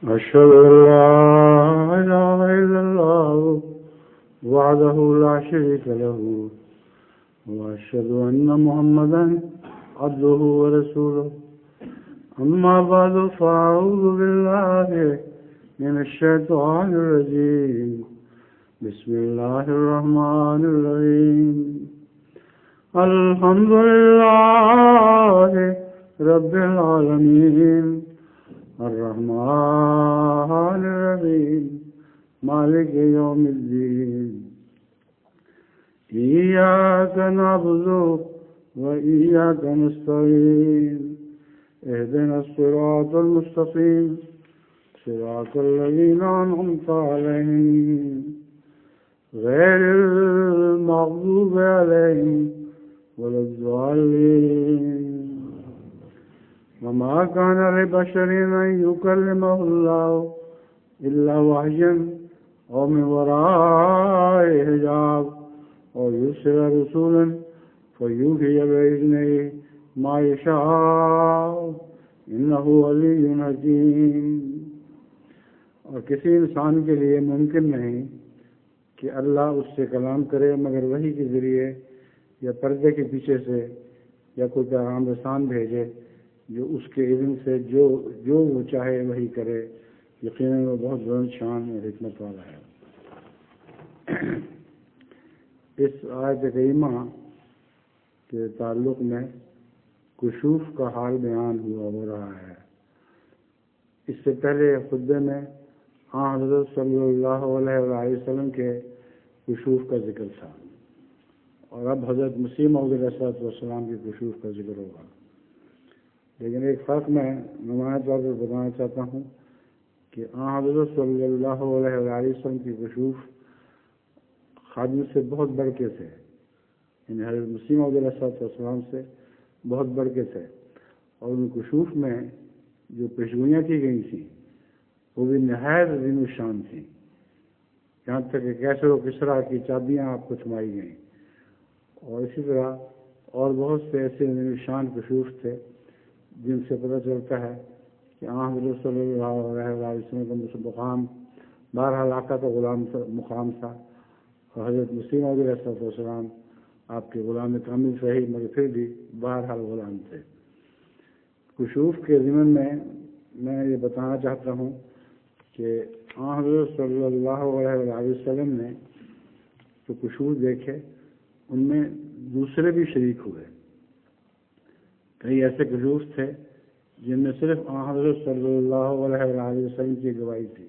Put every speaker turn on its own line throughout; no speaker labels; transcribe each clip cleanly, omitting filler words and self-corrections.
أشهد أن لا إله إلا الله وحده لا شريك له وأشهد أن محمدا عبده ورسوله أما بعد فأعوذ بالله من الشيطان الرجيم بسم الله الرحمن الرحيم الحمد لله رب العالمين الرحمن الرحيم مالك يوم الدين إياك نعبد وإياك نستعين اهدنا الصراط المستقيم صراط الذين أنعمت عليهم غير المغضوب عليهم ولا الضالين وما كان لبشر أن يكلمه الله إلا وحيا أو من وراء حجاب أو يرسل رسولا فيوحي بإذنه ما يشاء إنه علي حكيم. اور کسی انسان کے لیے ممکن نہیں کہ اللہ اس سے کلام کرے مگر وحی کے ذریعے یا پردے کے پیچھے سے یا کوئی پیغام رسان بھیجے جو اس کے علم سے جو وہ چاہے وہی کرے. یقیناً وہ بہت بلند شان اور حکمت والا ہے. اس آیت کریمہ کے تعلق میں کشوف کا حال بیان ہو رہا ہے. اس سے پہلے خطبے میں حضرت صلی اللہ علیہ وسلم کے کشوف کا ذکر تھا اور اب حضرت مسیح موعود علیہ السلام کے کشوف کا ذکر ہوگا. لیکن ایک فرق میں نمایاں طور پر بتانا چاہتا ہوں کہ حضرت صلی اللہ علیہ وسلم کی کشوف خادم سے بہت بڑھ کے تھے، یعنی حضرت مسیح موعود علیہ السلام سے بہت بڑھ کے تھے. اور ان کشوف میں جو پیشگوئیاں کی گئی تھیں وہ بھی نہایت عظیم الشان تھیں، یہاں تک کہ کیسر و کسریٰ کی چابیاں آپ کو تھمائی گئیں. اور اسی طرح اور بہت سے ایسے عظیم الشان کشوف تھے جن سے پتہ چلتا ہے کہ حضرت صلی اللہ علیہ وسلم کا مقام بہرحال آقا کا غلام مقام تھا، اور حضرت مسیح موعود علیہ السلام آپ کے غلام کامل صحیح مگر پھر بھی بہرحال غلام تھے. کشوف کے ضمن میں یہ بتانا چاہتا ہوں کہ حضرت صلی اللہ علیہ وسلم نے جو کشوف دیکھے ان میں دوسرے بھی شریک ہوئے. کئی ایسے کشوف تھے جن میں صرف حضرت صلی اللہ علیہ وسلم کی گواہی تھی،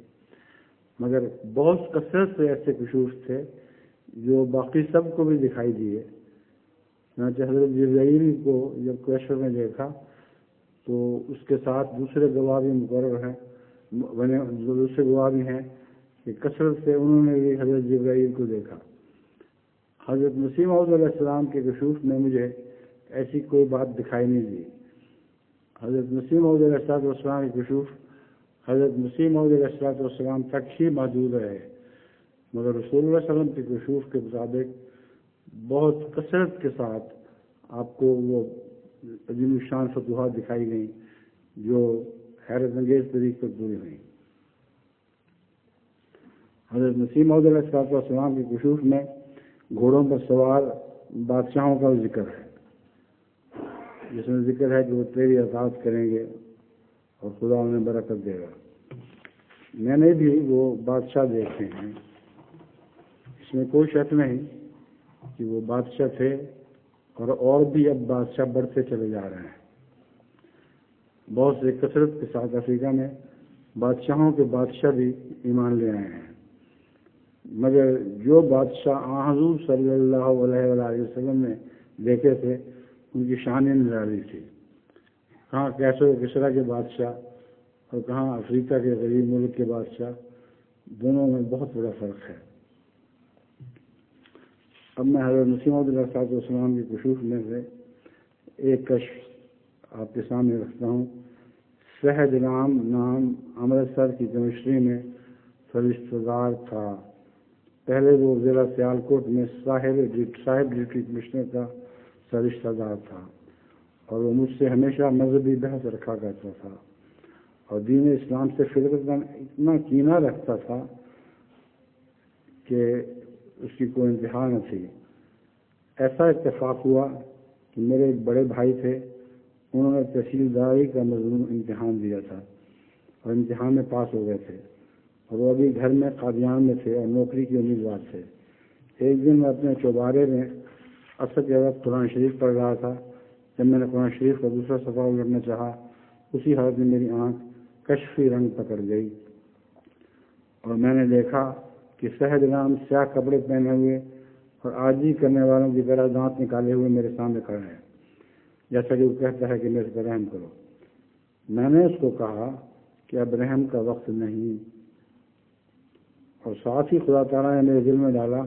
مگر بہت کثرت سے ایسے کشوف تھے جو باقی سب کو بھی دکھائی دیے. چنانچہ حضرت جبرائیل کو جب کوشر میں دیکھا تو اس کے ساتھ دوسرے گواہ بھی مقرر ہیں، دوسرے گواہ بھی ہیں کہ کثرت سے انہوں نے بھی حضرت جبرائیل کو دیکھا. حضرت مسیح موعود علیہ السلام کے کشوف میں مجھے ایسی کوئی بات دکھائی نہیں دی. حضرت مسیح موعود علیہ السلام کے کشوف حضرت مسیح موعود علیہ السلام تک ہی محدود رہے، مگر رسول اللہ صلی اللہ علیہ وسلم کے کشوف کے مطابق بہت کثرت کے ساتھ آپ کو وہ عظیم الشان فتوحات دکھائی گئیں جو حیرت انگیز طریقے پر پوری ہوئیں. حضرت مسیح موعود علیہ السلام کے کشوف میں گھوڑوں پر سوار بادشاہوں کا ذکر ہے، جس میں ذکر ہے کہ وہ تیری اطاعت کریں گے اور خدا انہیں برکت دے گا. میں نے بھی وہ بادشاہ دیکھے ہیں، اس میں کوئی شک نہیں کہ وہ بادشاہ تھے اور بھی اب بادشاہ بڑھتے چلے جا رہے ہیں. بہت سے کثرت کے ساتھ افریقہ میں بادشاہوں کے بادشاہ بھی ایمان لے آئے ہیں، مگر جو بادشاہ حضور صلی اللہ علیہ وسلم نے دیکھے تھے ان کی شان نرالی تھی. کہاں کیسر و کسریٰ کے بادشاہ اور کہاں افریقہ کے غریب ملک کے بادشاہ، دونوں میں بہت بڑا فرق ہے. اب میں حضرت مسیح موعود علیہ السلام کی کشوف میں سے ایک کشف آپ کے سامنے رکھتا ہوں. شہد رام نام امرتسر کی کمسٹری میں فرشتہ دار تھا. پہلے وہ ضلع سیالکوٹ میں صاحب ڈپٹی کمشنر کا فرشتہ دار تھا اور وہ مجھ سے ہمیشہ مذہبی بحث رکھا کرتا تھا اور دین اسلام سے فطرتاً اتنا کینہ رکھتا تھا کہ اس کی کوئی انتہا نہ تھی۔ ایسا اتفاق ہوا کہ میرے ایک بڑے بھائی تھے، انہوں نے تحصیلداری کا مضمون امتحان دیا تھا اور امتحان میں پاس ہو گئے تھے، اور وہ ابھی گھر میں قادیان میں تھے اور نوکری کے امیدوار تھے۔ ایک دن میں اپنے چوبارے میں عصر کے وقت قرآن شریف پڑھ رہا تھا۔ جب میں نے قرآن شریف کا دوسرا صفحہ الٹنا چاہا، اسی حالت میں میری آنکھ کشفی رنگ پکڑ گئی اور میں نے دیکھا کہ سہج رام سیاہ کپڑے پہنے ہوئے اور عاجزی کرنے والوں کی طرح دانت نکالے ہوئے میرے سامنے کھڑے ہیں، جیسا کہ وہ کہتا ہے کہ میرے پر رحم کرو۔ میں نے اس کو کہا کہ اب رحم کا وقت نہیں، اور ساتھ ہی خدا تعالیٰ نے میرے دل میں ڈالا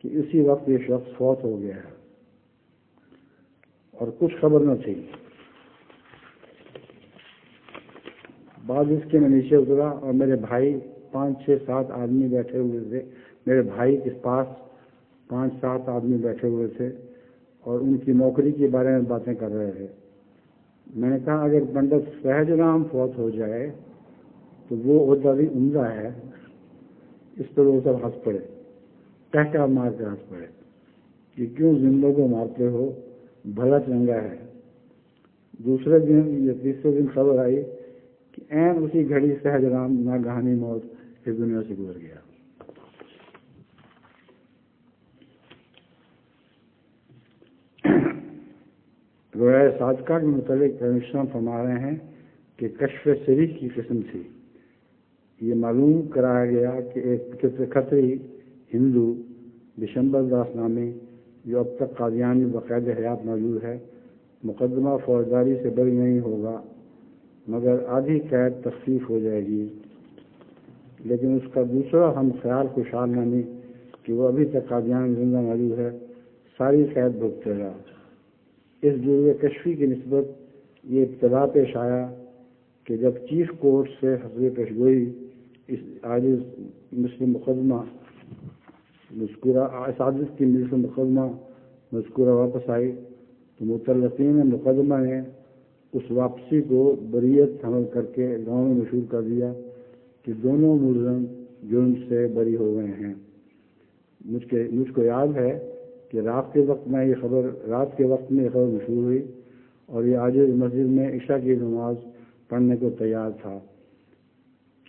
کہ اسی وقت یہ شخص فوت ہو گیا ہے اور کچھ خبر نہ تھی۔ بعد اس کے میں نیچے اترا اور میرے بھائی 5 6 7 آدمی بیٹھے ہوئے تھے، میرے بھائی کے پاس 5 7 آدمی بیٹھے ہوئے تھے اور ان کی نوکری کے بارے میں باتیں کر رہے تھے۔ میں نے کہا اگر پنڈت سہج رام فوت ہو جائے تو وہ عہدہ بھی عمدہ ہے۔ اس پر وہ سب ہنس پڑے، ٹہکا مار کر ہنس پڑے کہ کیوں زندوں کو مارتے ہو، بھلا چنگا ہے۔ دوسرے دن یا تیسرے دن خبر آئی کہ عین اسی گھڑی سہج رام ناگہانی موت اس دنیا سے گزر گیا۔ روایہ صادقہ کے متعلق کمشنر فرما رہے ہیں کہ کشف سری کی قسم تھی۔ یہ معلوم کرایا گیا کہ ایک کھتری ہندو بشمبر داس نامی، جو اب تک قادیان میں باقاعدہ حیات موجود ہے، مقدمہ فوجداری سے بری نہیں ہوگا مگر آدھی قید تخفیف ہو جائے گی، لیکن اس کا دوسرا ہم خیال خوشحال نامی کہ وہ ابھی تک قادیان میں زندہ موجود ہے، ساری قید بھگتے گا۔ اس جرم کشفی کی نسبت یہ ابتلا پیش آیا کہ جب چیف کورٹ سے حسب پیشگوئی اس عاجز مثل مقدمہ مذکورہ واپس آئی تو متعلقین مقدمہ نے اس واپسی کو بریت حمل کر کے گاؤں میں مشہور کر دیا کہ دونوں ملزم جرم سے بری ہو گئے ہیں۔ مجھ کو یاد ہے کہ رات کے وقت میں یہ خبر مشہور ہوئی اور یہ عاجز مسجد میں عشاء کی نماز پڑھنے کو تیار تھا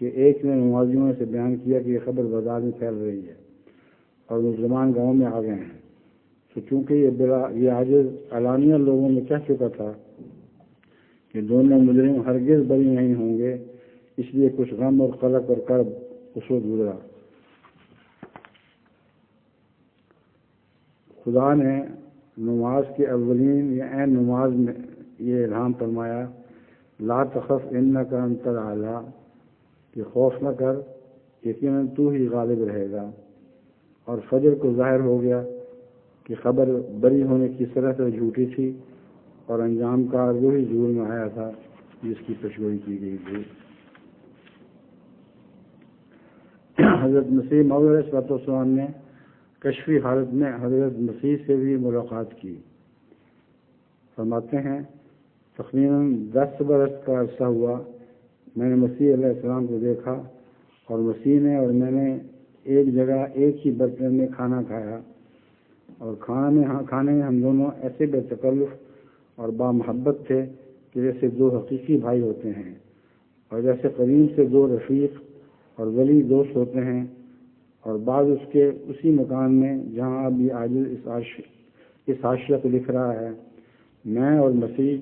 کہ ایک نے نمازیوں سے بیان کیا کہ یہ خبر بازار میں پھیل رہی ہے اور مسلمان گاؤں میں آ گئے ہیں۔ تو چونکہ یہ عاجز علانیہ لوگوں میں کہہ چکا تھا کہ دونوں مجرم ہرگز بری نہیں ہوں گے، اس لیے کچھ غم اور قلق اور کرب اس وقت گزرا۔ خدا نے نماز کے اولین یا عین نماز میں یہ الہام فرمایا، لا تخف انک انت الاعلی، کہ خوف نہ کر، یقیناً تو ہی غالب رہے گا۔ اور فجر کو ظاہر ہو گیا کہ خبر بری ہونے کی طرح سے جھوٹی تھی اور انجام کار وہی ظہور میں آیا تھا جس کی پیشگوئی کی گئی تھی۔ حضرت مسیح موعود علیہ الصلوۃ والسلام نے کشفی حالت میں حضرت مسیح سے بھی ملاقات کی۔ فرماتے ہیں تقریباً 10 برس کا عرصہ ہوا، میں نے مسیح علیہ السلام کو دیکھا اور مسیح نے اور میں نے ایک جگہ ایک ہی برتن میں کھانا کھایا، اور کھانے میں ہم دونوں ایسے بے تکلف اور بامحبت تھے کہ جیسے 2 حقیقی بھائی ہوتے ہیں، اور جیسے قدیم سے 2 رفیق اور ولی دوست ہوتے ہیں، اور بعض اس کے اسی مکان میں جہاں اب یہ عاجز اس حاشیہ کو لکھ رہا ہے، میں اور مسیح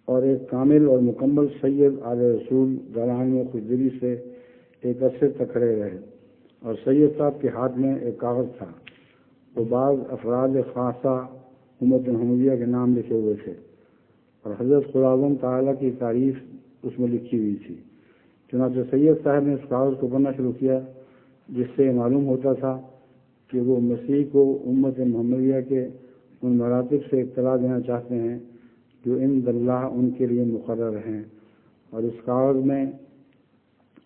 اور ایک کامل اور مکمل سید آل رسول دوران میں خوش دلی سے ایک عرصے تک کھڑے رہے، اور سید صاحب کے ہاتھ میں ایک کاغذ تھا، وہ بعض افراد خاصہ امت محمدیہ کے نام لکھے ہوئے تھے، اور حضرت خداوند تعالیٰ کی تعریف اس میں لکھی ہوئی تھی۔ چنانچہ سید صاحب نے اس کاغذ کو پڑھنا شروع کیا، جس سے معلوم ہوتا تھا کہ وہ مسیح کو امت محمدیہ کے ان مراتب سے اطلاع دینا چاہتے ہیں جو عند اللہ ان کے لیے مقرر ہیں، اور اس کاغذ میں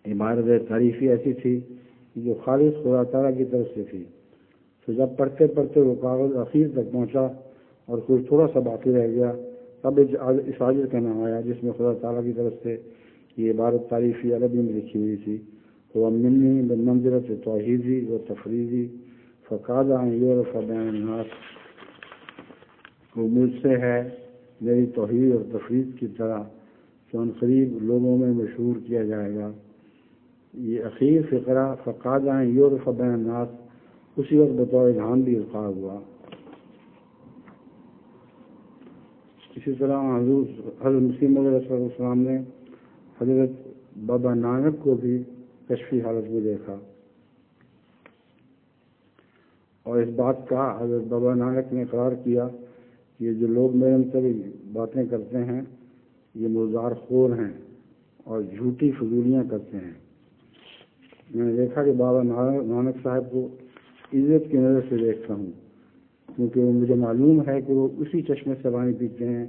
عبارت تعریفی ایسی تھی جو خالص خدا تعالیٰ کی طرف سے تھی۔ تو جب پڑھتے پڑھتے وہ کاغذ اخیر تک پہنچا اور کچھ تھوڑا سا باقی رہ گیا، تب اس عاجز کا نام آیا جس میں خدا تعالیٰ کی طرف سے یہ عبارت تعریفی عربی میں لکھی ہوئی تھی، وہ منی بمنزلۃ توحیدی و تفریدی فقاد ان یعرف بین الناس، وہ مجھ سے ہے میری توحید اور تفرید کی طرح کہ ان قریب لوگوں میں مشہور کیا جائے گا۔ یہ اخیر فقرہ فقاد ان یعرف بین الناس اسی وقت بطور الہام بھی القاء ہوا۔ اسی طرح حضرت مسیح علیہ السلام نے حضرت بابا نانک کو بھی کشفی حالت میں دیکھا، اور اس بات کا حضرت بابا نانک نے اقرار کیا کہ یہ جو لوگ میرے متعلق باتیں کرتے ہیں یہ مردار خور ہیں اور جھوٹی فضولیاں کرتے ہیں۔ میں نے دیکھا کہ بابا نانک صاحب کو عزت کی نظر سے دیکھتا ہوں، کیونکہ وہ مجھے معلوم ہے کہ وہ اسی چشمے سے پانی پیتے ہیں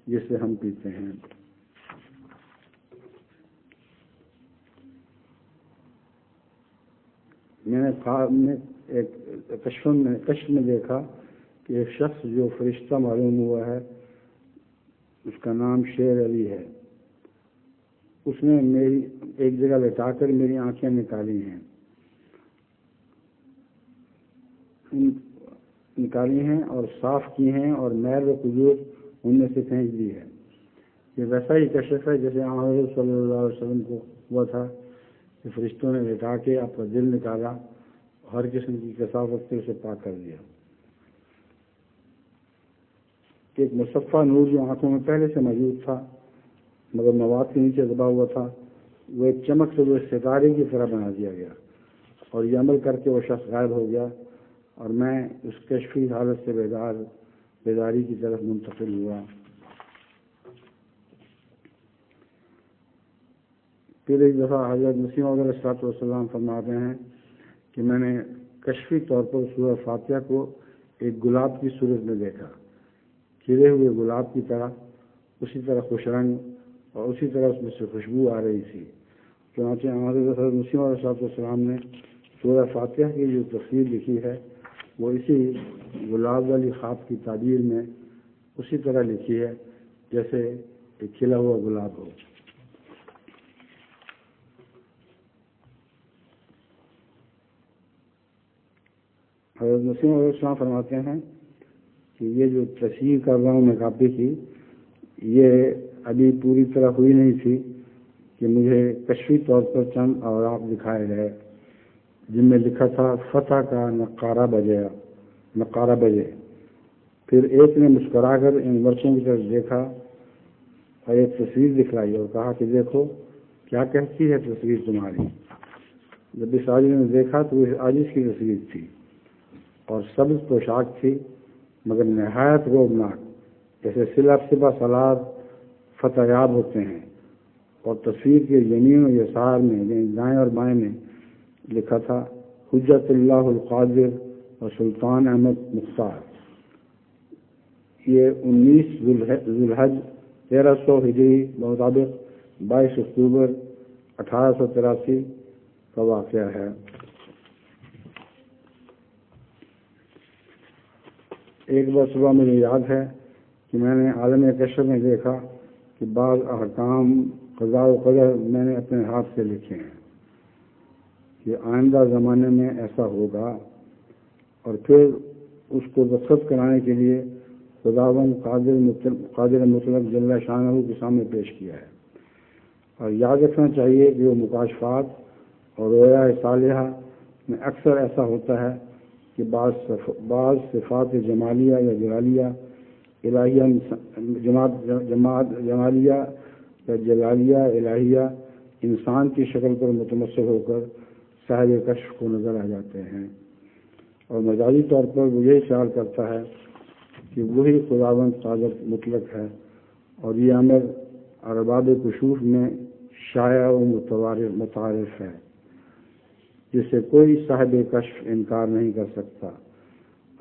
جس سے ہم پیتے ہیں۔ میں نے ایک کشف میں دیکھا کہ ایک شخص جو فرشتہ معلوم ہوا ہے، اس کا نام شیر علی ہے، اس نے میری ایک جگہ لٹا کر میری آنکھیں نکالی ہیں اور صاف کی ہیں، اور میل و قذور ان میں سے پھینک دی ہے۔ یہ ویسا ہی کشف ہے جیسے حضرت صلی اللہ علیہ وسلم کو ہوا تھا کہ فرشتوں نے لٹا کے آپ کا دل نکالا، ہر قسم کی کثافت سے اسے پاک کر دیا۔ ایک مصفہ نور جو آنکھوں میں پہلے سے موجود تھا مگر مواد کے نیچے دبا ہوا تھا، وہ ایک چمک سے وہ ستارے کی طرح بنا دیا گیا، اور یہ عمل کر کے وہ شخص غائب ہو گیا، اور میں اس کشفی حالت سے بیداری کی طرف منتقل ہوا۔ پھر ایک دفعہ حضرت مسیح علیہ السلام فرماتے ہیں کہ میں نے کشفی طور پر سورہ فاتحہ کو ایک گلاب کی صورت میں دیکھا، کھلے ہوئے گلاب کی طرح، اسی طرح خوش رنگ اور اسی طرح اس میں سے خوشبو آ رہی تھی۔ چنانچہ حضرت مسیح علیہ السلام نے سورہ فاتحہ کی جو تفسیر لکھی ہے وہ اسی گلاب والی خواب کی تعبیر میں اسی طرح لکھی ہے جیسے ایک کھلا ہوا گلاب ہو۔ حضرت مسیح علیہ السلام فرماتے ہیں کہ یہ جو تصحیح کر رہا ہوں میں کاپی کی، یہ ابھی پوری طرح ہوئی نہیں تھی کہ مجھے کشفی طور پر چند اوراق دکھائے گئے جن میں لکھا تھا فتح کا نقارہ بجے۔ پھر ایک نے مسکرا کر ان ورقوں کی طرف دیکھا اور ایک تصویر دکھلائی اور کہا کہ دیکھو کیا کہتی ہے تصویر تمہاری۔ جب اس عاجز نے دیکھا تو اس عاجز کی تصویر تھی اور سبز پوشاک تھی مگر نہایت روبناک، جیسے سپہ سالار فتح یاب ہوتے ہیں، اور تصویر کے یمین و یسار میں یعنی دائیں اور بائیں میں لکھا تھا حجت اللہ القادر اور سلطان احمد مختار۔ یہ 19 ذوالحج 1300 ہجری مطابق 22 اکتوبر 1883 کا واقعہ ہے۔ ایک بار صبح مجھے یاد ہے کہ میں نے عالم کشف میں دیکھا کہ بعض احکام قضاء و قدر میں نے اپنے ہاتھ سے لکھے ہیں کہ آئندہ زمانے میں ایسا ہوگا، اور پھر اس کو دستخط کرانے کے لیے خداوند قادر مطلق جل شانہ کے سامنے پیش کیا ہے۔ اور یاد رکھنا چاہیے کہ وہ مکاشفات اور رویا صالحہ میں اکثر ایسا ہوتا ہے کہ بعض صفات جمالیہ یا جلالیہ الہیہ جمالیہ یا جلالیہ الہیہ انسان کی شکل پر متمثل ہو کر صاحب کشف کو نظر آ جاتے ہیں، اور مجازی طور پر وہ یہی خیال کرتا ہے کہ وہی خداوند قادر مطلق ہے، اور یہ امر ارباب کشوف میں شائع و متعارف ہے جس سے کوئی صاحب کشف انکار نہیں کر سکتا۔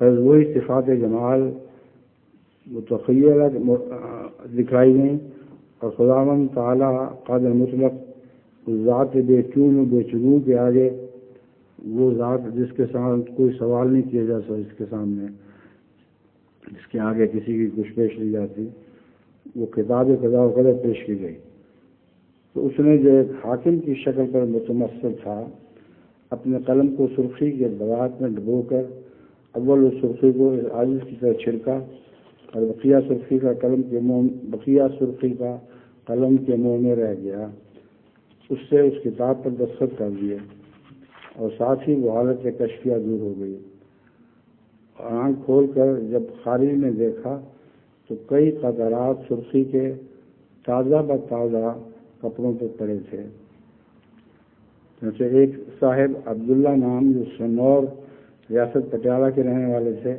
پھر وہی صفات جمال متخیلہ دکھائی گئیں، اور خداوند تعالیٰ قادر مطلق ذات بے چون و بے چگوں کے آگے، وہ ذات جس کے ساتھ کوئی سوال نہیں کیا جا سکتا، اس کے سامنے جس کے آگے کسی کی کچھ پیش لی جاتی، وہ کتاب قضاء و قدر پیش کی گئی۔ تو اس نے جو ایک حاکم کی شکل پر متمثل تھا اپنے قلم کو سرخی کے براعت میں ڈبو کر اول اس سرخی کو اس عاجز کی طرح چھڑکا اور بقیہ سرخی کا قلم کے منہ میں رہ گیا۔ اس سے اس کتاب پر دستخط کر دیے اور ساتھ ہی وہ حالت کشفیہ دور ہو گئی۔ آنکھ کھول کر جب خارج نے دیکھا تو کئی قطرات سرخی کے تازہ بتازہ کپڑوں پر پڑے تھے۔ جیسے ایک صاحب عبداللہ نام جو سنور ریاست پٹیالہ کے رہنے والے تھے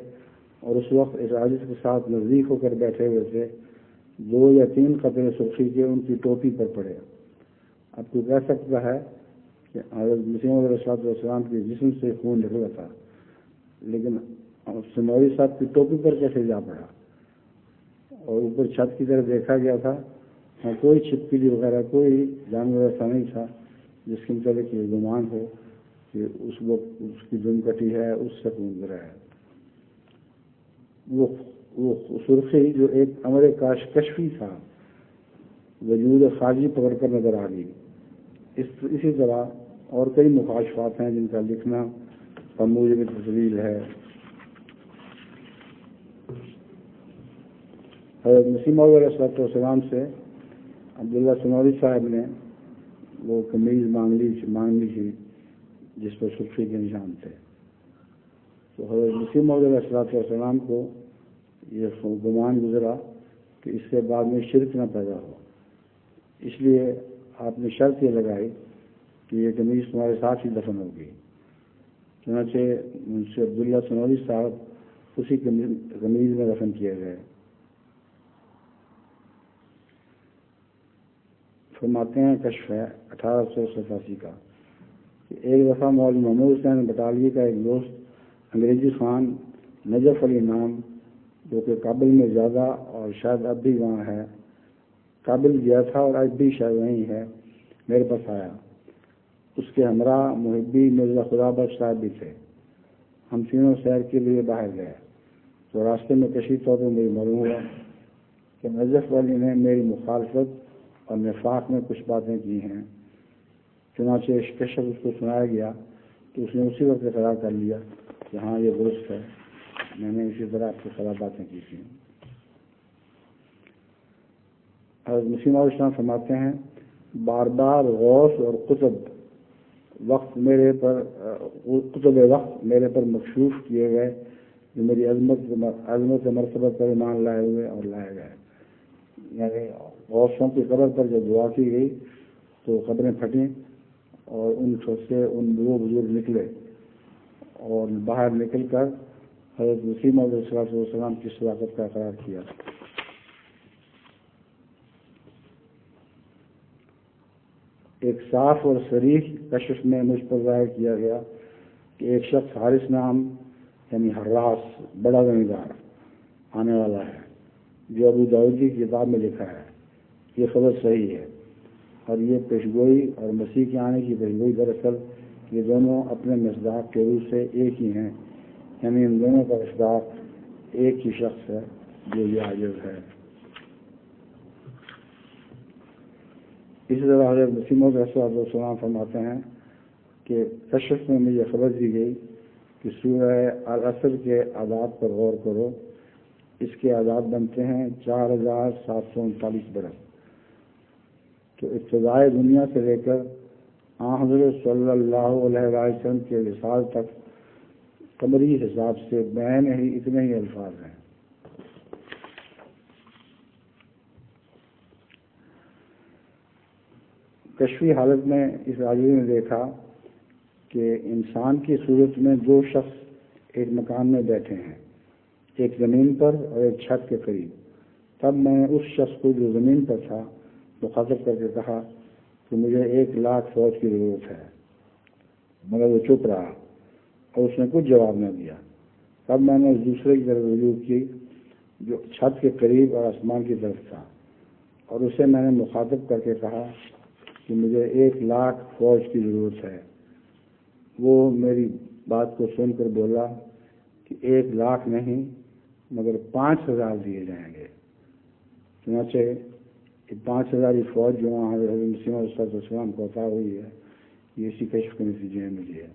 اور اس وقت اس عاجز کے ساتھ نزدیک ہو کر بیٹھے ہوئے تھے، 2 یا 3 قطرے سرخی کے ان کی ٹوپی پر پڑے۔ اب تو کہہ سکتا ہے کہ حضرت مسیح علیہ السلام کے جسم سے خون نکلا تھا، لیکن سنوری صاحب کی ٹوپی پر کیسے جا پڑا؟ اور اوپر چھت کی طرف دیکھا گیا تھا، کوئی چھپکلی وغیرہ کوئی جانور ایسا نہیں تھا جس کے متعلق یہ گمان ہو کہ اس وقت اس کی دم کٹی ہے، اس سے خون گرا ہے۔ وہ سرخی جو ایک امر کشفی تھا وجود خارجی پکڑ کر نظر آ گئی۔ اسی طرح اور کئی مکاشفات ہیں جن کا لکھنا بموجب تفصیل ہے۔ حضرت مسیح موعود علیہ السلام سے عبداللہ سنوری صاحب نے وہ قمیض مانگی تھی جس پر سرخی کے نشان تھے، تو حضرت مسیح موعود علیہ السلام کو یہ گمان گزرا کہ اس سے بعد میں شرک نہ پیدا ہو، اس لیے آپ نے شرط یہ لگائی کہ یہ قمیض تمہارے ساتھ ہی دفن ہوگی۔ چنانچہ منشی عبداللہ سنوری صاحب اسی قمیض میں دفن کیے گئے۔ فرماتے ہیں کشف ہے 1887 کا کہ ایک دفعہ مولوی محمود حسین بٹالوی کا ایک دوست انگریزی خان نجف علی نام، جو کہ کابل میں زیادہ اور شاید اب بھی وہاں ہے، کابل گیا تھا اور اب بھی شاید وہیں ہے، میرے پاس آیا۔ اس کے ہمراہ محبی مرزا خدا بخش صاحب بھی تھے۔ ہم تینوں سیر کے لیے باہر گئے تو راستے میں کشیدہ طور پر مجھے معلوم ہوا کہ نجف علی نے میری مخالفت اور نفاق میں کچھ باتیں کی ہیں۔ چنانچہ کشف اس کو سنایا گیا تو اس نے اسی وقت اقرار کر لیا کہ ہاں یہ درست ہے، میں نے اسی طرح آپ کو خراب باتیں کی تھیں۔ حضرت مسیح موعود اسلام فرماتے ہیں بار بار غوث اور قطب وقت میرے پر مکشوف کیے گئے جو میری عظمت مرتبہ پر ایمان لائے ہوئے اور لائے گئے۔ یعنی غوثوں کی قبر پر جب دعا کی گئی تو قبریں پھٹیں اور ان سے وہ بزرگ نکلے اور باہر نکل کر حضرت مسیح موعود علیہ السلام کی صداقت کا اقرار کیا۔ ایک صاف اور صریح کشف میں مجھ پر ظاہر کیا گیا کہ ایک شخص حارث نام یعنی حراس بڑا زمیندار آنے والا ہے، جو ابو داؤد کی کتاب میں لکھا ہے۔ یہ خبر صحیح ہے اور یہ پیشگوئی اور مسیح کے آنے کی پیشگوئی دراصل یہ دونوں اپنے مصداق کے روح سے ایک ہی ہیں، یعنی ان دونوں کا مصداق ایک ہی شخص ہے جو یہ عاجز ہے۔ اسی طرح حضرت مسیح موعود علیہ السلام فرماتے ہیں کہ کشف میں مجھے خبر دی گئی کہ سورہ العصر کے اعداد پر غور کرو، اس کے اعداد بنتے ہیں 4739 برس۔ تو ابتدائے دنیا سے لے کر حضرت صلی اللہ علیہ وسلم کے وصال تک قمری حساب سے بین ہی اتنے ہی الفاظ ہیں۔ کشفی حالت میں اس عاجزی نے دیکھا کہ انسان کی صورت میں 2 شخص ایک مکان میں بیٹھے ہیں، ایک زمین پر اور ایک چھت کے قریب۔ تب میں نے اس شخص کو جو زمین پر تھا مخاطب کر کے کہا کہ مجھے 1,00,000 فوج کی ضرورت ہے، مگر وہ چپ رہا اور اس نے کچھ جواب نہ دیا۔ تب میں نے اس دوسرے کی طرف رجوع کی جو چھت کے قریب اور آسمان کی طرف تھا، اور اسے میں نے مخاطب کر کے کہا کہ مجھے 1,00,000 فوج کی ضرورت ہے۔ وہ میری بات کو سن کر بولا کہ 1,00,000 نہیں مگر 5,000 دیے جائیں گے۔ چنانچہ یہ 5000 فوج جو وہاں حضرت مسیح علیہ السلام کو عطا ہوئی ہے، یہ اسی کشف کے نتیجے میں ملی ہے۔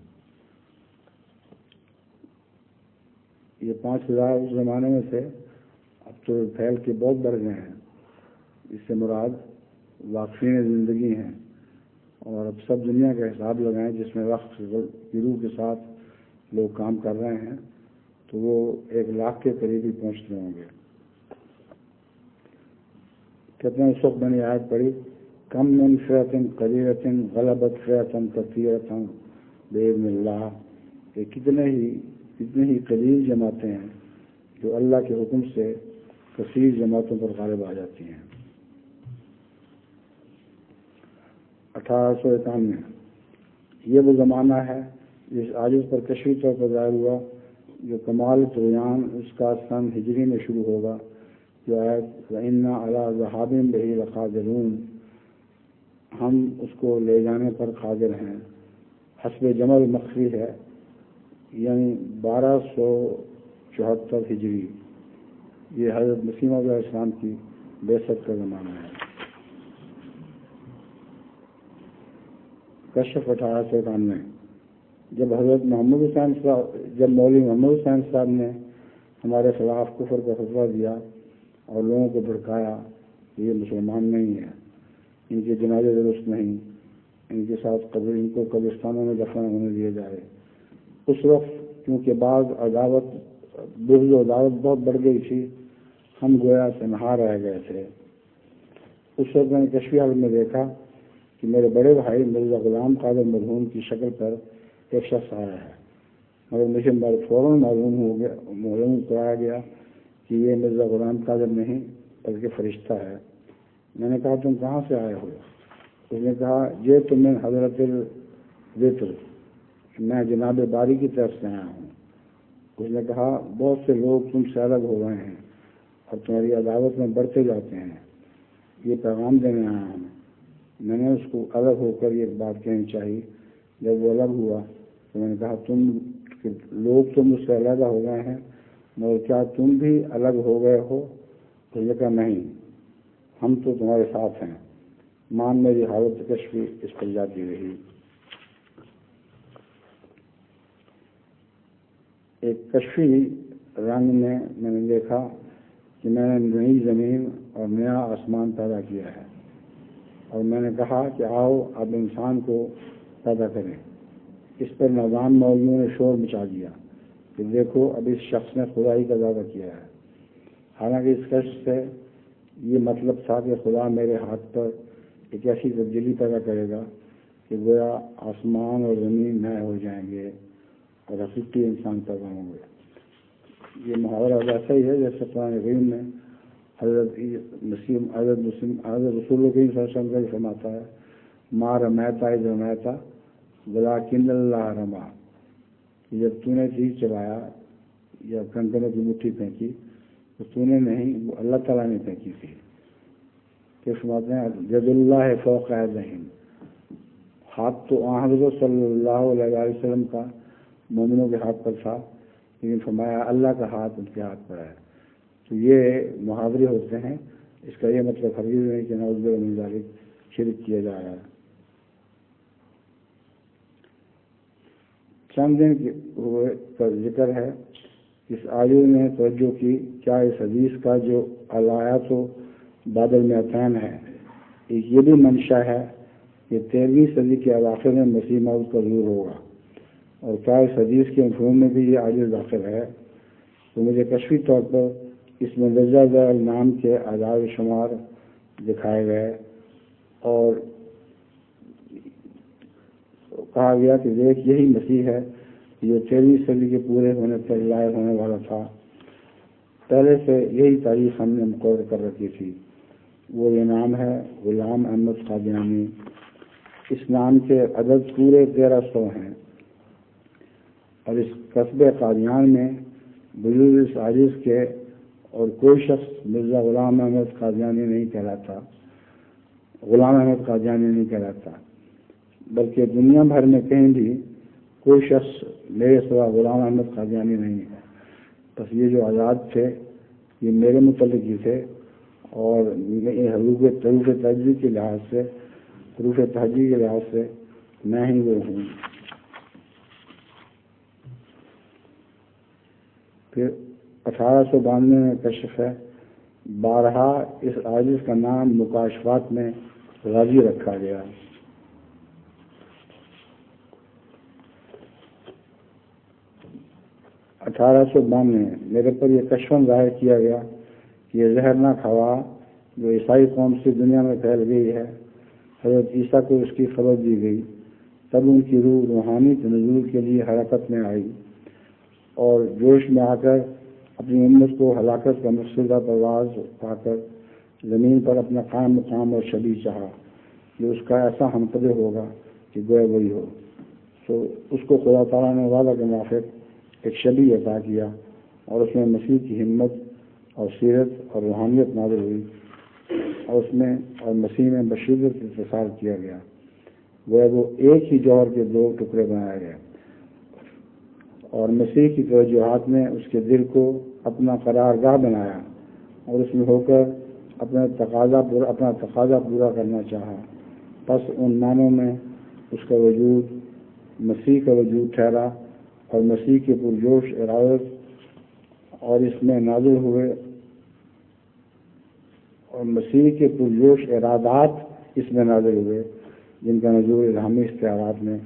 یہ 5000 اس زمانے میں تھے، اب تو پھیل کے بہت بڑھ گئے ہیں۔ اس سے مراد واقفین زندگی ہیں، اور اب سب دنیا کا حساب لگائیں جس میں وقت کی روح کے ساتھ لوگ کام کر رہے ہیں تو وہ 1,00,000 کے قریب ہی پہنچتے ہوں گے۔ کہتے ہیں اس وقت میں نے آیت پڑھی، کم من فئۃ قلیلۃ غلبت فئۃ کثیرۃ بإذن اللہ، کہ کتنے ہی قلیل جماعتیں ہیں جو اللہ کے حکم سے کثیر جماعتوں پر غالب آ جاتی ہیں۔ 1891 یہ وہ زمانہ ہے جس عاجز پر کشفی طور پر ظاہر ہوا جو کمال طغیان اس کا سن ہجری میں شروع ہوگا، جو آیت وَإِنَّا عَلَىٰ ذَهَابٍ بِهِ لَقَادِرُونَ، ہم اس کو لے جانے پر قادر ہیں۔ حسب جمل مخفی ہے، یعنی 1274 ہجری، یہ حضرت مسیح علیہ السلام کی بعثت کا زمانہ ہے۔ کشف 1891 جب مولوی محمد حسین صاحب نے ہمارے خلاف کفر کا فتویٰ دیا اور لوگوں کو بھڑکایا کہ یہ مسلمان نہیں ہے، ان کے جنازے درست نہیں، ان کے ساتھ ان کو قبرستانوں میں دفن ہونے دیا جائے، اس وقت کیونکہ بعض بغض و عداوت بہت بڑھ گئی تھی، ہم گویا تنہا رہ گئے تھے۔ اس وقت میں نے کشفی حال میں دیکھا کہ میرے بڑے بھائی مرزا غلام قادر مرحوم کی شکل پر ایک شخص آیا ہے، مگر مجھے فوراً معلوم کرایا گیا کہ یہ مرزا غلام قادر نہیں بلکہ فرشتہ ہے۔ میں نے کہا تم کہاں سے آئے ہو؟ اس نے کہا یہ تمہیں حضرت الوتر، میں جناب باری کی طرف سے آیا ہوں۔ اس نے کہا بہت سے لوگ تم سے الگ ہو گئے ہیں اور تمہاری عداوت میں بڑھتے جاتے ہیں، یہ پیغام دینے آیا ہوں۔ میں نے اس کو الگ ہو کر یہ بات کہنی چاہیے۔ جب وہ الگ ہوا تو میں نے کہا لوگ تو مجھ سے علیحدہ ہو گئے ہیں، مگر کیا تم بھی الگ ہو گئے ہو؟ تو یہ کہا نہیں، ہم تو تمہارے ساتھ ہیں۔ مان میری حالت کشفی اس پر جاتی رہی۔ ایک کشفی رنگ میں نے دیکھا کہ میں نے نئی زمین اور نیا آسمان پیدا کیا ہے، اور میں نے کہا کہ آؤ اب انسان کو پیدا کریں۔ اس پر نوجوان مولویوں نے شور مچا دیا کہ دیکھو اب اس شخص نے خدائی کا دعویٰ کیا ہے، حالانکہ اس کشف سے یہ مطلب تھا کہ خدا میرے ہاتھ پر ایک ایسی تبدیلی پیدا کرے گا کہ گویا آسمان اور زمین نئے ہو جائیں گے اور حقیقی انسان پیدا ہوں گے۔ یہ محاورہ ویسا ہی ہے جیسے قرآن کریم میں حضرت رسول کریم صلی اللہ علیہ وسلم فرماتا ہے ما رمیتا اذ رمیتا ولکن اللہ رما، کہ جب تو نے تیر چلایا یا کنکروں کی مٹھی پھینکی تو تو نے نہیں، وہ اللہ تعالیٰ نے پھینکی تھی۔ کہ فرماتے ہیں ید اللہ فوق ایدیہم، ہاتھ تو حضرت صلی اللہ علیہ وسلم کا مومنوں کے ہاتھ پر تھا، لیکن فرمایا اللہ کا ہاتھ ان کے ہاتھ پر ہے۔ تو یہ محاورے ہوتے ہیں، اس کا یہ مطلب ہرگز نہیں کہ نعوذ باللہ من ذالک شرک کیا جا رہا ہے۔ چند دن کا ذکر ہے، اس آیت نے توجہ کی کیا اس حدیث کا جو الآیات و بادل میں عطین ہے، یہ بھی منشا ہے کہ 13ویں صدی کے اواخر میں مسیح موعود کا ظہور ہوگا، اور کیا اس حدیث کے مفہوم میں بھی یہ آیت داخل ہے؟ تو مجھے کشفی طور پر اس مندرجہ ذیل نام کے اعداد و شمار دکھائے گئے اور کہا گیا کہ دیکھ یہی مسیح ہے جو 13ویں صدی کے پورے ہونے پر ظاہر ہونے والا تھا۔ پہلے سے یہی تاریخ ہم نے مقرر کر رکھی تھی۔ وہ یہ نام ہے غلام احمد قادیانی۔ اس نام کے عدد پورے 1300 ہیں، اور اس قصبے قادیان میں بجوز اس عاجز کے اور کوئی شخص مرزا غلام احمد قادیانی نہیں کہلاتا، بلکہ دنیا بھر میں کہیں بھی کوئی شخص میرے سوا غلام احمد قادیانی نہیں ہے۔ بس یہ جو آزاد تھے یہ میرے متعلق ہی تھے، اور حروف تہجی کے لحاظ سے میں ہی وہ ہوں۔ پھر 1892 میں کشف ہے، بارہا اس عاجز کا نام مکاشفات میں غازی رکھا گیا۔ 1892 میں میرے پر یہ کشفاً ظاہر کیا گیا کہ یہ زہرناک ہوا جو عیسائی قوم سے دنیا میں پھیل گئی ہے، حضرت عیسیٰ کو اس کی خبر دی گئی، تب ان کی روح روحانی تنزل کے لیے حرکت میں آئی اور جوش میں آ کر اپنی امت کو ہلاکت کا مقصودہ پرواز پا کر زمین پر اپنا قائم مقام اور شبیہ چاہا کہ اس کا ایسا ہمقدر ہوگا کہ گویا وہی ہو۔ تو اس کو خدا تعالیٰ نے وعدہ کے موافق ایک شبیہ عطا کیا اور اس میں مسیح کی ہمت اور سیرت اور روحانیت نازل ہوئی اور مسیح میں بشدت اتصال کیا گیا، وہ ایک ہی جوہر کے دو ٹکڑے بنائے گئے، اور مسیح کی توجہات نے اس کے دل کو اپنا قرار گاہ بنایا اور اس میں ہو کر اپنا تقاضا پورا کرنا چاہا۔ پس ان معنوں میں اس کا وجود مسیح کا وجود ٹھہرا اور مسیح کے پرجوش ارادات اور اس میں نازل ہوئے جن کا نزول الہامی استعارات میں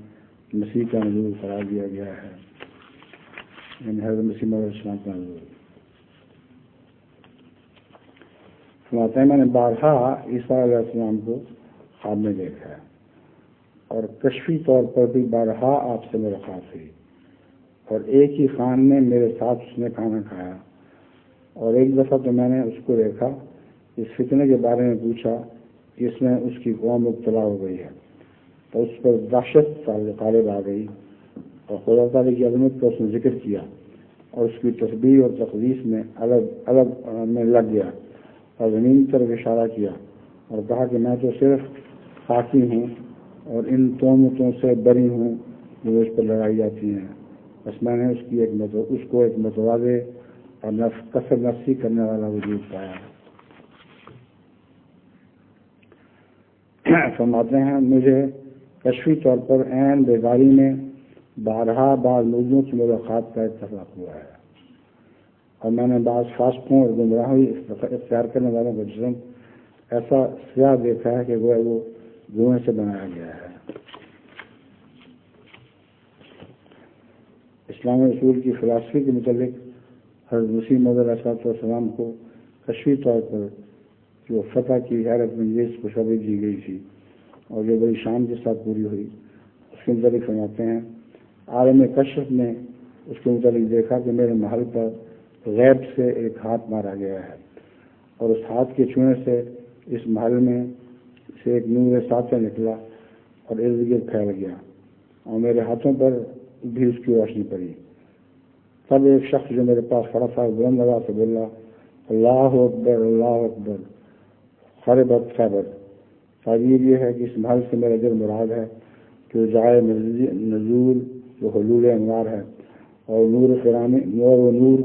مسیح کا نزول قرار دیا گیا ہے، یعنی حضرت مسیح علیہ السلام کا نزول۔ فرماتے ہیں میں نے بارہا عیسیٰ علیہ السلام کو خواب میں دیکھا ہے اور کشفی طور پر بھی بارہا آپ سے ملاقات ہوئی، اور ایک ہی خان میں میرے ساتھ اس نے کھانا کھایا، اور ایک دفعہ تو میں نے اس کو دیکھا، اس فتنے کے بارے میں پوچھا کہ اس میں اس کی قوم مبتلا ہو گئی ہے، تو اس پر دہشت غالب آ گئی اور خدا تعالیٰ کی عظمت کا اس نے ذکر کیا اور اس کی تسبیح اور تقدیس میں الگ میں لگ گیا اور زمین کی طرف اشارہ کیا اور کہا کہ میں تو صرف خاکی ہوں اور ان تہمتوں سے بری ہوں جو اس پر لڑائی جاتی ہیں، بس میں نے اس کو ایک متواضع اور کثر نفسی کرنے والا وجود پایا۔ فرماتے ہیں مجھے کشفی طور پر عین بیداری میں بارہا بعض لوگوں کی ملاقات کا اتفاق ہوا ہے، اور میں نے بعض فاسقوں اور گمراہی اختیار کرنے والوں کا جسم ایسا سیاہ دیکھا ہے کہ وہ دھوئیں سے بنایا گیا ہے۔ اسلام اصول کی فلسفی کے متعلق حضرت مسیح موعود علیہ السلام کو کشفی طور پر جو فتح کی حیرت انگیز خوشخبری دی گئی تھی اور جو بڑی شان کے ساتھ پوری ہوئی، اس کے متعلق فرماتے ہیں عالم کشف نے اس کے متعلق دیکھا کہ میرے محل پر غیب سے ایک ہاتھ مارا گیا ہے، اور اس ہاتھ کے چھونے سے اس محل میں سے ایک نور ساتھ نکلا اور ارد گرد پھیل گیا، اور میرے ہاتھوں پر بھی اس کی روشنی پڑی۔ تب ایک شخص جو میرے پاس کھڑا تھا بلند آواز سے بولا، اللہ اکبر اللہ اکبر، خربت خیبر۔ تعبیر یہ ہے کہ اس محل سے میرا دل مراد ہے کہ جائے نزول جو حلول انوار ہے، اور نور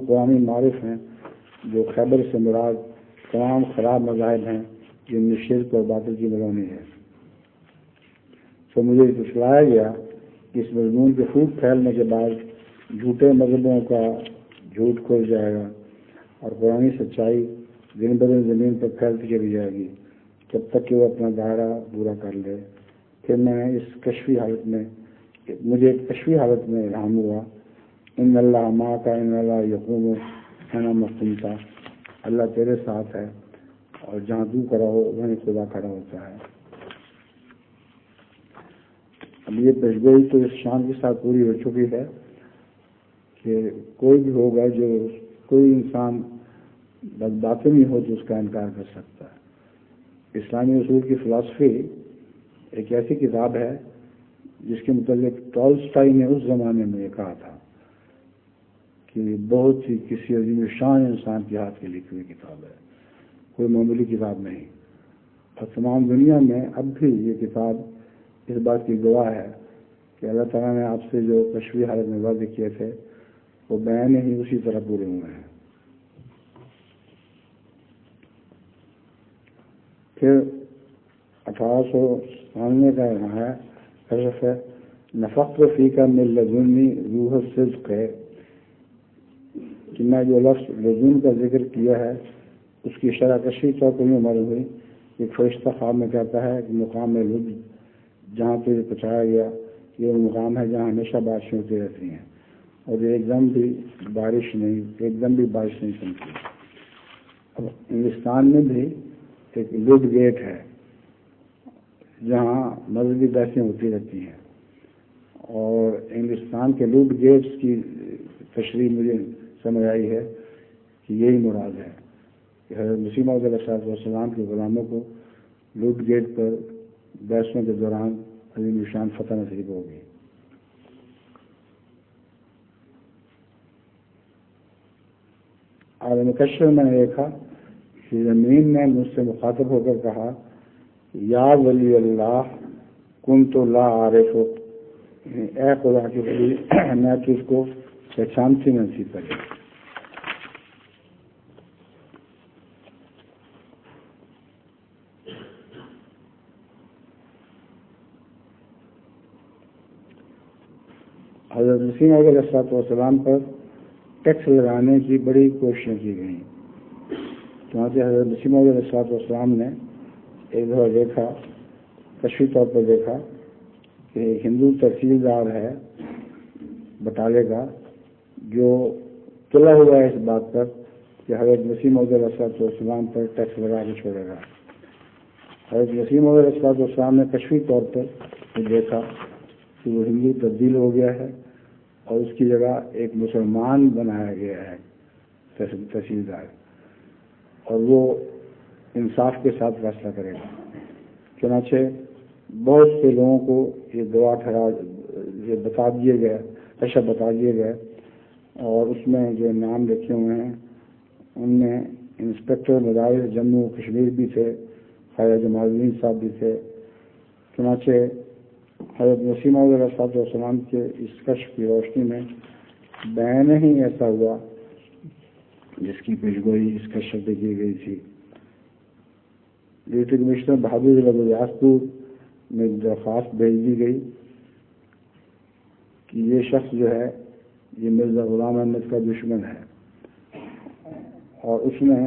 قرآنی معرف ہیں جو خیبر سے مراد تمام خراب مذاہب ہیں جن میں شرک اور باطل کی ملونی ہے۔ تو مجھے اطلاع گیا کہ اس مضمون کے خوب پھیلنے کے بعد جھوٹے مذہبوں کا جھوٹ کھل جائے گا اور قرآنی سچائی دن بدن زمین پر پھیلتی چلی جائے گی جب تک کہ وہ اپنا دائرہ پورا کر لے۔ پھر میں مجھے ایک کشفی حالت میں الہام ہوا، ان اللہ ماں کا ان اللہ یقوم حینا مفتنتا، اللہ تیرے ساتھ ہے اور جہاں تو کھڑا ہو وہیں خدا کھڑا ہوتا ہے۔ اب یہ پیشگوئی تو اس شان کے ساتھ پوری ہو چکی ہے کہ کوئی بھی ہوگا جو کوئی انسان بدباطنی ہو تو اس کا انکار کر سکتا ہے۔ اسلامی اصول کی فلسفی ایک ایسی کتاب ہے جس کے متعلق ٹالسٹائی نے اس زمانے میں یہ کہا تھا کہ بہت ہی کسی عظیم شان انسان کے ہاتھ کی لکھی ہوئی کتاب ہے، کوئی معمولی کتاب نہیں، اور تمام دنیا میں اب بھی یہ کتاب اس بات کی گواہ ہے کہ اللہ تعالیٰ نے آپ سے جو کشفی حالت میں وعدے کیے تھے وہ بیان ہی اسی طرح پورے ہوئے ہیں۔ پھر 1899 کا یہاں ہے کشف ہے، نفخت فیک من لدنی روح الصدق ہے کہ میں جو لفظ لدن کا ذکر کیا ہے اس کی شرح کشی طور پر یہ معلوم ہوئی کہ فرشتہ خواب میں کہتا ہے کہ مقام لد جہاں تجھے پہنچایا گیا یہ وہ مقام ہے جہاں ہمیشہ بارشیں ہوتی رہتی ہیں اور ایک دم بھی بارش نہیں سنتی۔ اب ہندوستان میں بھی ایک لڈ گیٹ ہے جہاں مذہبی بحثیں ہوتی رہتی ہیں، اور ہندوستان کے لڈ گیٹس کی تشریح مجھے سمجھ آئی ہے کہ یہی مراد ہے کہ حضرت مسیح موعود علیہ السلام کے غلاموں کو لڈ گیٹ پر بحثوں کے دوران عظیم الشان فتح نصیب ہوگی۔ عالم کشف میں نے دیکھا کہ زمین نے مجھ سے مخاطب ہو کر کہا یا ولی اللہ کن تو لا عارف ہو، اے خدا کے ولی میں تجھ کو پہچانتی نصیب کرے۔ حضرت مسیح موعود علیہ السلام پر ٹیکس لگانے کی بڑی کوششیں کی گئیں، چنانچہ حضرت مسیح موعود علیہ السلام نے ایک دفعہ دیکھا، کشفی طور پر دیکھا کہ ایک ہندو تحصیلدار ہے بٹالے کا جو تلا ہوا ہے اس بات پر کہ حضرت مسیح موعود علیہ السلام پر ٹیکس لگا کے چھوڑے گا۔ حضرت مسیح موعود علیہ السلام نے کشفی طور پر دیکھا کہ وہ ہندو تبدیل ہو گیا ہے اور اس کی جگہ ایک مسلمان بنایا گیا ہے تحصیلدار، اور وہ انصاف کے ساتھ فیصلہ کرے گا۔ چنانچہ بہت سے لوگوں کو یہ بتا دیے گئے اور اس میں جو نام لکھے ہوئے ہیں ان میں انسپکٹر مدارس جموں کشمیر بھی تھے، خواجہ جمال الدین صاحب بھی تھے۔ چنانچہ حضرت مسیح موعود علیہ السلام کے اس کشف کی روشنی میں بیان ہی ایسا ہوا جس کی پیشگوئی اس کشف سے کی گئی تھی۔ ڈپٹی کمشنر بہادر ضلع گجراتپور میں درخواست بھیج دی گئی کہ یہ شخص جو ہے یہ مرزا غلام احمد کا دشمن ہے، اور اس نے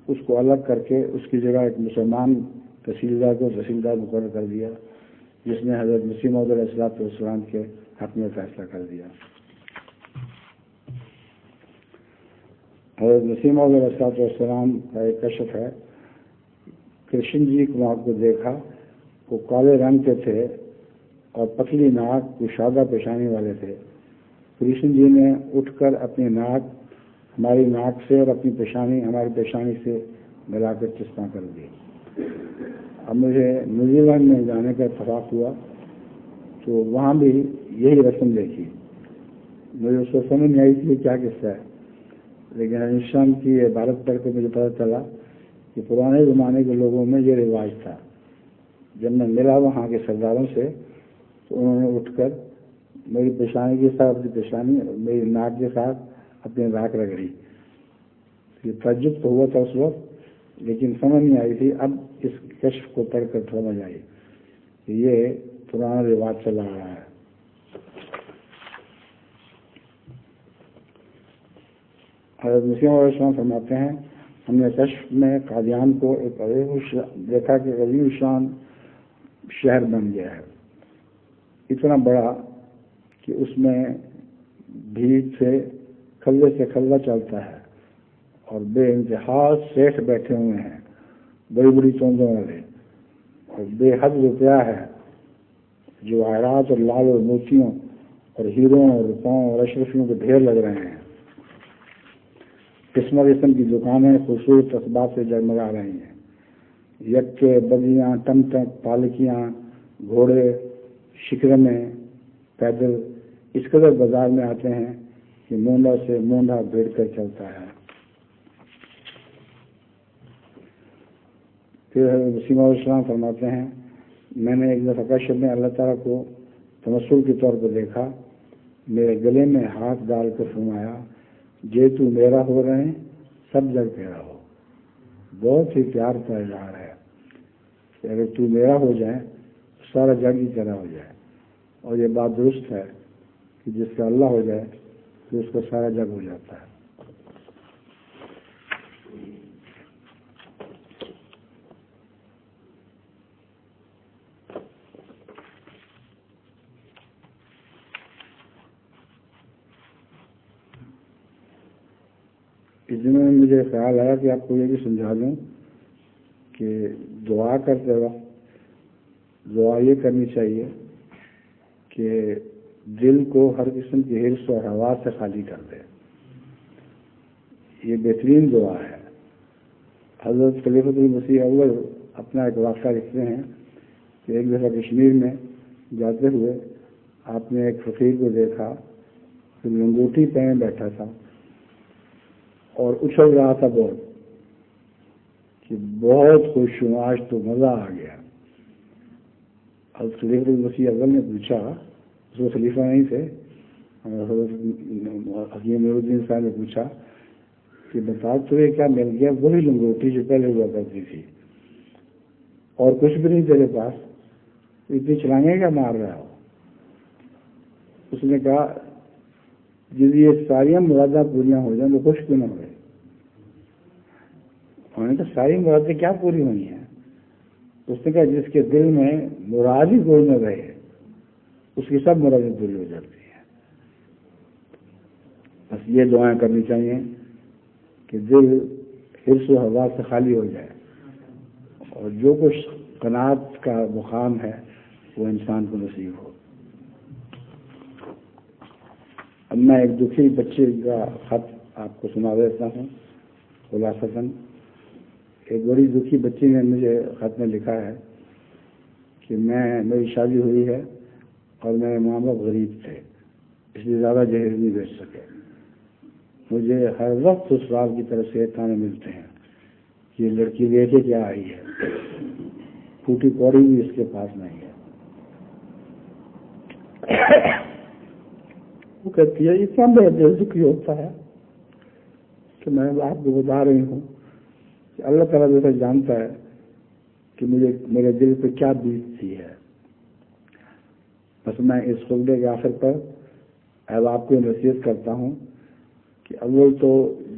اس کو الگ کر کے اس کی جگہ ایک مسلمان تحصیلدار مقرر کر دیا جس نے حضرت مسیح موعود علیہ السلام کے حق میں فیصلہ کر دیا۔ حضرت مسیح موعود علیہ السلام کا ایک کشف ہے، کرشن جی کمار کو دیکھا، وہ کالے رنگ کے تھے اور پتلی ناک کشادہ پیشانی والے تھے۔ کرشن جی نے اٹھ کر اپنی ناک ہماری ناک سے اور اپنی پیشانی ہماری پیشانی سے ملا کر چسپاں کر دی۔ اب مجھے نیوزی لینڈ میں جانے کا اتفاق ہوا تو وہاں بھی یہی رسم دیکھی۔ مجھے اس کو سمجھ نہیں آئی تھی کیا قصہ ہے، لیکن ہندوستان کی عبارت پڑھ کے مجھے پتہ چلا کہ پرانے زمانے کے لوگوں میں یہ رواج تھا۔ جب میں ملا وہاں کے سرداروں سے تو انہوں نے اٹھ کر میری پیشانی کے ساتھ اپنی پیشانی اور میری ناک کے ساتھ اپنی ناک رگڑی۔ یہ تعجب تو ہوا تھا اس وقت، لیکن سمجھ نہیں آئی تھی۔ اب اس کشف کو پڑھ کر سمجھ آئی کہ یہ پرانا رواج چلا آ رہا ہے۔ حضرت مسیح علیہ السلام فرماتے ہیں ہم نے کشف میں قادیان کو ایک دیکھا کہ عظیم شان شہر بن گیا ہے، اتنا بڑا کہ اس میں بھیڑ سے کھلا چلتا ہے اور بے انتہا سیٹھ بیٹھے ہوئے ہیں، بڑی بڑی چوندوں والے، اور بے حد روپیہ ہے جو آئرات اور لال اور موتیوں اور ہیروں اور روپاؤں اور اشرفیوں کے ڈھیر لگ رہے ہیں۔ قسم قسم کی دکانیں خوبصورت اسباب سے جگمگا رہی ہیں، یکے بدیاں، ٹمٹم، پالکیاں، گھوڑے، شکرمیں پیدل اس قدر بازار میں آتے ہیں کہ مونڈا سے مونڈا بھیڑ کر چلتا ہے۔ پھر حضرت مسیح علیہ السلام فرماتے ہیں میں نے ایک دفعہ کشف میں اللہ تعالیٰ کو تمثل کے طور پر دیکھا، میرے گلے میں ہاتھ ڈال کر فرمایا جے تو میرا ہو رہے سب جگ تیرا ہو۔ بہت ہی پیار کا اظہار ہے کہ اگر تو میرا ہو جائے سارا جگ ہی تیرا ہو جائے. اور یہ بات درست ہے کہ جس کا اللہ ہو جائے تو اس کا سارا جگ ہو جاتا ہے. اس میں مجھے خیال آیا کہ آپ کو یہ بھی سمجھا دوں کہ دعا کرتے وقت دعا یہ کرنی چاہیے کہ دل کو ہر قسم کی حرص اور ہوا سے خالی کر دے. یہ بہترین دعا ہے. حضرت خلیفۃ المسیح اول اپنا ایک واقعہ لکھتے ہیں کہ ایک دفعہ کشمیر میں جاتے ہوئے آپ نے ایک فقیر کو دیکھا کہ لنگوٹی پہنے بیٹھا تھا اور اچھل رہا تھا بہت کہ بہت خوش ہوں، آج تو مزہ آ گیا. حضرت خلیفۃ المسیح اول نے پوچھا، اس وہ خلیفہ نہیں تھے، حضرت حکیم نور الدین صاحب نے پوچھا کہ بتا تجھے کیا مل گیا؟ وہی لنگوٹی جو پہلے ہوا کرتی تھی اور کچھ بھی نہیں تیرے پاس، اتنی چلانگیں کیا مار رہا ہو؟ اس نے کہا جب یہ ساری مرادیں پوریاں ہو جائیں تو خوش کیوں نہ ہوئے؟ انہوں نے کہا ساری مرادیں کیا پوری ہوئی ہیں؟ اس نے کہا جس کے دل میں مراد ہی کوئی نہ رہے اس کی سب مرادیں پوری ہو جاتی ہیں. بس یہ دعائیں کرنی چاہیے کہ دل حرص و ہوا سے خالی ہو جائے اور جو کچھ قناعت کا مقام ہے وہ انسان کو نصیب ہو. اب میں ایک دکھی بچے کا خط آپ کو سنا دیتا ہوں خلاصتاً. ایک بڑی دکھی بچی نے مجھے خط میں لکھا ہے کہ میری شادی ہوئی ہے اور میرے ماں باپ غریب تھے اس لیے زیادہ جہیز نہیں بیچ سکے. مجھے ہر وقت سسرال کی طرف سے تانے ملتے ہیں کہ یہ لڑکی لے کے کیا آئی ہے، پھوٹی کوڑی بھی اس کے پاس نہیں ہے. وہ کہتی ہے اتنا میرا دل دکھی ہوتا ہے کہ میں آپ کو بتا رہی ہوں کہ اللہ تعالیٰ جیسا جانتا ہے کہ مجھے میرے دل پہ کیا بیتتی ہے. بس میں اس خطبے کے آخر پر احباب کو نصیحت کرتا ہوں کہ اول تو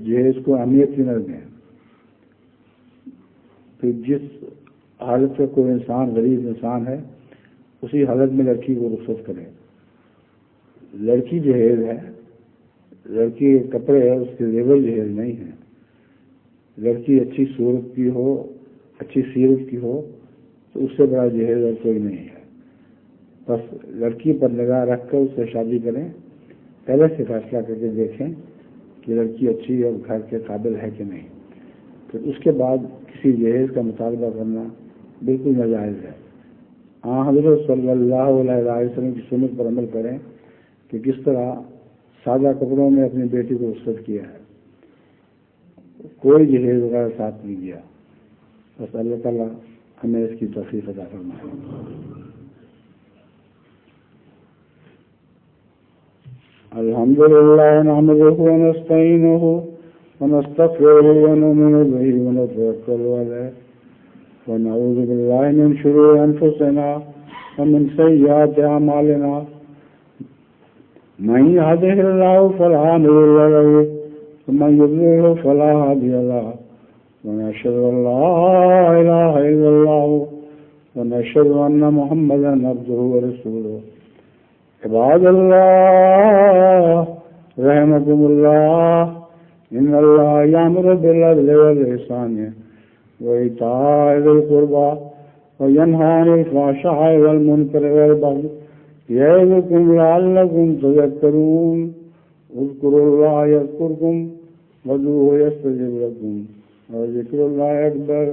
جہیز کو اہمیت ہی نہ دیں. پھر جس حالت کا کوئی انسان غریب انسان ہے اسی حالت میں لڑکی کو رخصت کریں. لڑکی جہیز ہے، لڑکی کپڑے ہے، اس کے زیور جہیز نہیں ہے. لڑکی اچھی صورت کی ہو، اچھی سیرت کی ہو تو اس سے بڑا جہیز اور کوئی نہیں ہے. بس لڑکی پر نگاہ رکھ کر اس سے شادی کریں، پہلے سے فیصلہ کر کے دیکھیں کہ لڑکی اچھی اور گھر کے قابل ہے کہ نہیں. پھر اس کے بعد کسی جہیز کا مطالبہ کرنا بالکل ناجائز ہے. حضرت صلی اللہ علیہ وسلم کی سنت پر عمل کریں کہ کس طرح سادہ کپڑوں میں اپنی بیٹی کو رخصت کیا ہے، کوئی جہیز وغیرہ ساتھ نہیں دیا. بس اللہ تعالیٰ ہمیں اس کی توفیق عطا فرمائے. الحمد للہ نحمده ونستعینه ونستغفره ونؤمن به ونتوکل علیہ ونعوذ باللہ من شرور انفسنا ومن سیئات اعمالنا من يهده الله فلا مضل له ومن يضلل فلا هادي له ونشهد ان لا اله الا الله ونشهد ان محمدا عبده ورسوله. عباد اللہ رحمكم اللہ ان اللہ یامر بالعدل والإحسان وإیتاء ذی القربى وینہی عن الفحشاء والمنکر والبغی یعظکم لعلکم تذکرون. اذکروا اللہ یذکرکم وادعوہ یستجب لکم وذکر اللہ اکبر.